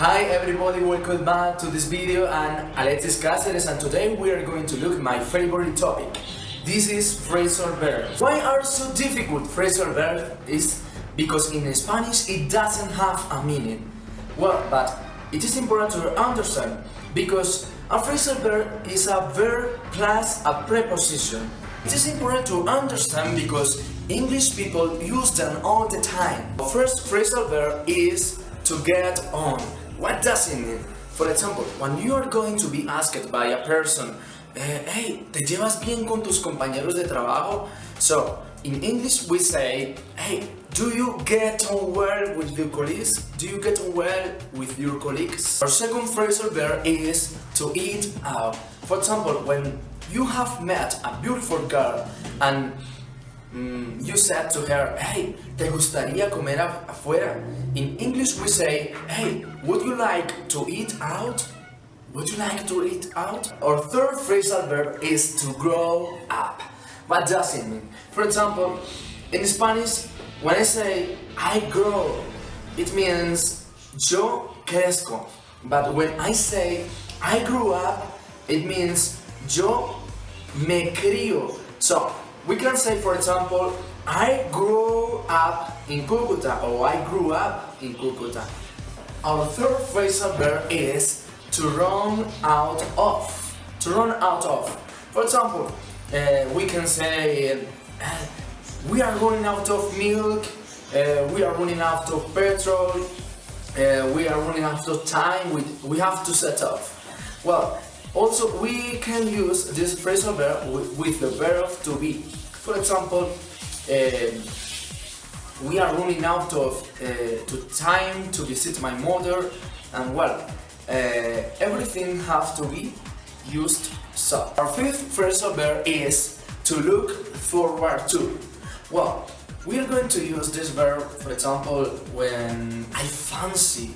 Hi everybody, welcome back to this video. I'm Alexis Cáceres and today we are going to look at my favorite topic. This is phrasal verbs. Why are so difficult phrasal verbs? Is because in Spanish it doesn't have a meaning. Well, but it is important to understand because a phrasal verb is a verb plus a preposition. It is important to understand because English people use them all the time. The first phrasal verb is to get on. What does it mean? For example, when you are going to be asked by a person, hey, ¿te llevas bien con tus compañeros de trabajo? So, in English we say, hey, do you get on well with your colleagues? Do you get on well with your colleagues? Our second phrasal verb is to eat out. For example, when you have met a beautiful girl and you said to her, hey, ¿te gustaría comer afuera? In English we say, hey, would you like to eat out? Would you like to eat out? Our third phrasal verb is to grow up. What does it mean? For example, in Spanish, when I say I grow, it means yo crezco. But when I say I grew up, it means yo me crío. So, we can say, for example, I grew up in Cúcuta or I grew up in Cúcuta. Our third phrasal verb is to run out of. To run out of. For example, we can say we are running out of milk, we are running out of petrol, we are running out of time, we have to set off. Well, also, we can use this phrasal verb with the verb to be. For example, we are running out of time to visit my mother, and well, everything has to be used so. Our fifth phrasal verb is to look forward to. Well, we are going to use this verb, for example, when I fancy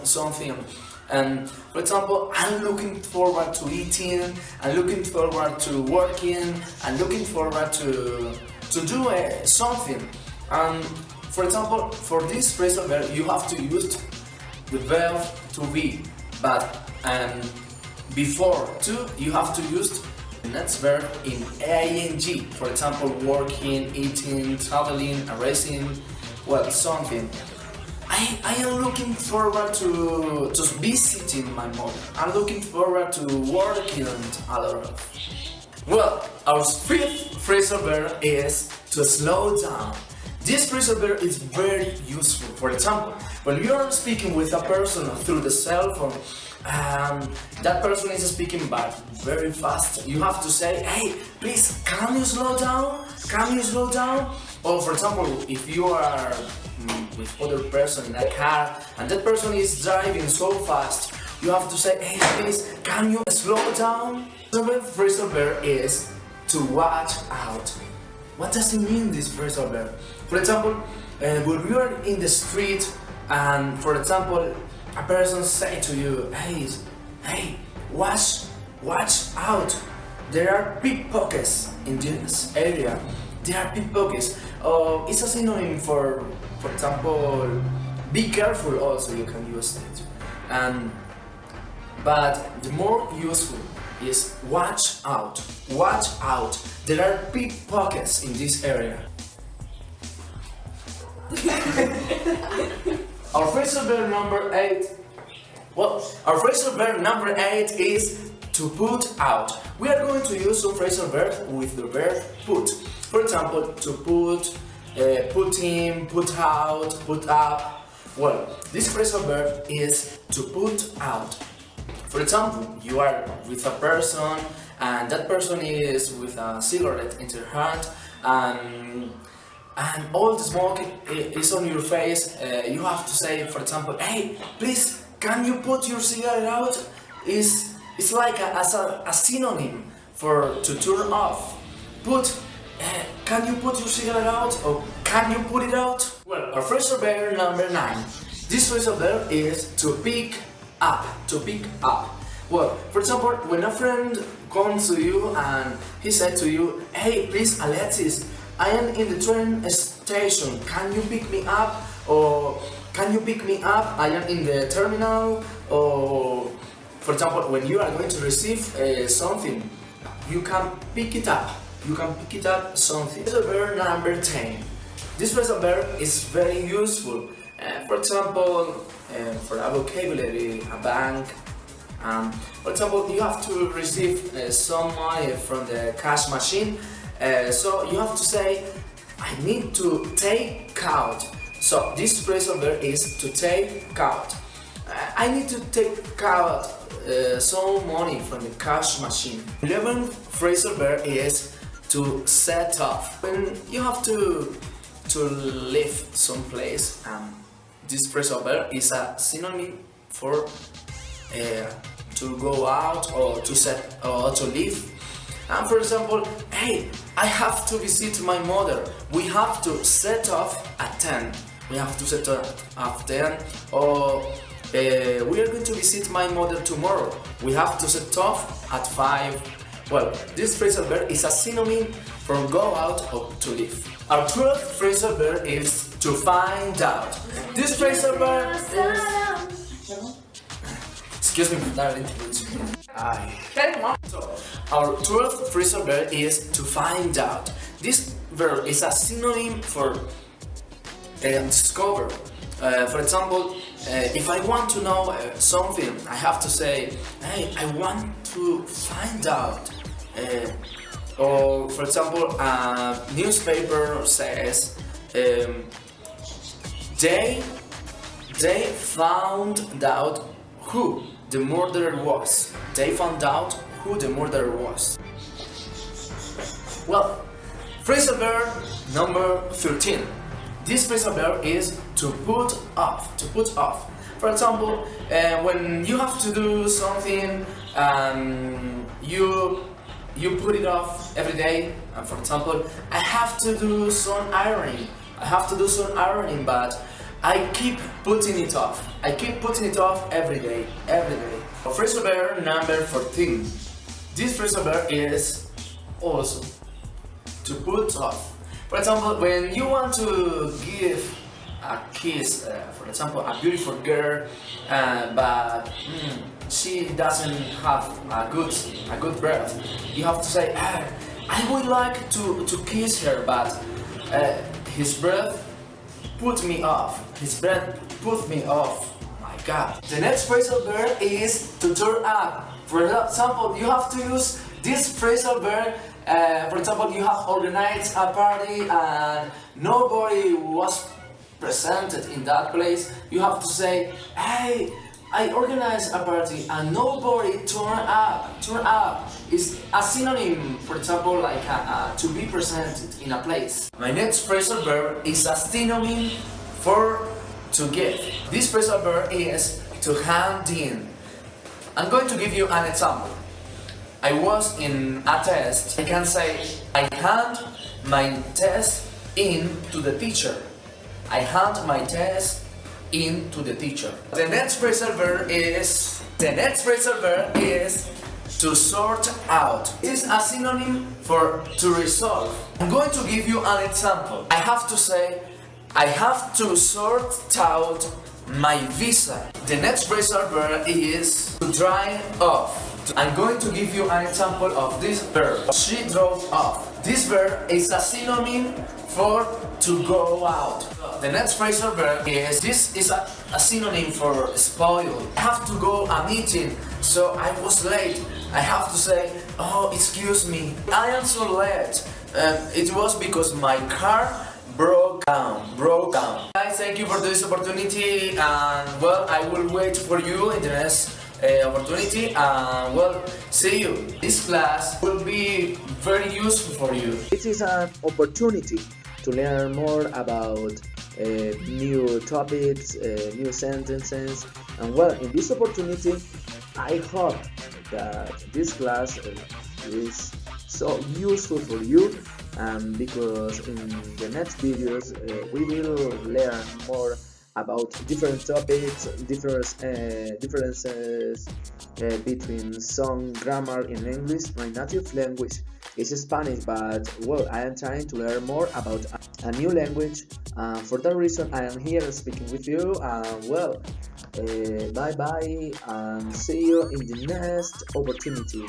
something. And for example, I'm looking forward to eating, I'm looking forward to working, I'm looking forward to do something. And for example, for this phrasal verb, you have to use the verb to be, but before to, you have to use the next verb in ing. For example, working, eating, traveling, racing, well, something. I am looking forward to just visiting my mother. I'm looking forward to working a lot. Well, our fifth phrasal verb is to slow down. This phrasal verb is very useful. For example, when you are speaking with a person through the cell phone, that person is speaking but very fast. You have to say, hey, please, can you slow down? Can you slow down? Or for example, if you are with other person in a car and that person is driving so fast, you have to say, hey, please, can you slow down? The phrasal verb is to watch out. What does it mean, this phrasal verb? For example, when you are in the street and, for example, a person say to you, hey, watch out. There are pickpockets in this area. There are pickpockets. It's a synonym for example, be careful also, you can use it. But the more useful is watch out. Watch out. There are pickpockets in this area. Our phrasal verb number 8. Well, our phrasal verb number 8 is to put out. We are going to use some phrasal verb with the verb put. For example, to put in, put out, put up. Well, this phrasal verb is to put out. For example, you are with a person and that person is with a cigarette in their hand and all the smoke is on your face. You have to say, for example, hey, please, can you put your cigarette out? It's like a synonym for to turn off. Can you put your cigarette out or can you put it out? Well, our phrasal verb number 9. This phrasal verb is to pick up. To pick up. Well, for example, when a friend comes to you and he said to you, hey, please, Alexis, I am in the train station. Can you pick me up? Or can you pick me up? I am in the terminal. Or for example, when you are going to receive something, you can pick it up. You can pick it up something. Phrasal verb number 10. This phrasal verb is very useful. For example, for a vocabulary, a bank. For example, you have to receive some money from the cash machine. So you have to say, I need to take out. So this phrasal verb is to take out. I need to take out some money from the cash machine. 11th phrasal verb is to set off. When you have to leave some place, this phrasal verb is a synonym for to go out or to set or to leave. And for example, hey, I have to visit my mother. We have to set off at 10. We have to set off at 10. Or we are going to visit my mother tomorrow. We have to set off at 5. Well, this phrasal verb is a synonym for go out or to leave. Our 12th phrasal verb is to find out. This phrasal verb is... Excuse me for that intervention. So, our 12th phrasal verb is to find out. This verb is a synonym for discover. For example, if I want to know something, I have to say, hey, I want to find out. Or for example, a newspaper says, they found out who the murderer was. They found out who the murderer was. Well, phrasal verb number 13. This phrasal verb is to put off. To put off. For example, when you have to do something, you put it off every day. For example, I have to do some ironing. But I keep putting it off. I keep putting it off every day. Phrasal verb number 14. This phrasal verb is also to put off. For example, when you want to give a kiss, for example, a beautiful girl, but she doesn't have a good breath, you have to say, I would like to kiss her, but his breath put me off. My God. The next phrasal verb is to turn up. For example, you have to use this phrasal verb. For example, you have organized a party and nobody was presented in that place. You have to say, hey, I organized a party and nobody turned up. Is a synonym, for example, like to be presented in a place. My next phrasal verb is a synonym for to give. This phrasal verb is to hand in. I'm going to give you an example. I was in a test. I can say, I hand my test in to the teacher. I hand my test in to the teacher. The next phrasal verb is to sort out. It is a synonym for to resolve. I'm going to give you an example. I have to say, I have to sort out my visa. The next phrasal verb is to drive off. I'm going to give you an example of this verb. She drove off. This verb is a synonym for to go out. The next phrasal verb is, this is a synonym for spoil. I have to go a meeting, so I was late. I have to say, oh, excuse me, I am so late. It was because my car broke down. Guys, thank you for this opportunity, and well, I will wait for you in the next opportunity, and well, see you. This class will be very useful for you. It is an opportunity to learn more about new topics, new sentences, and well, in this opportunity, I hope that this class is so useful for you, because in the next videos we will learn more about different topics, differences between some grammar in English. My native language is Spanish, but well, I am trying to learn more about a new language. For that reason, I am here speaking with you. Well, bye bye, and see you in the next opportunity.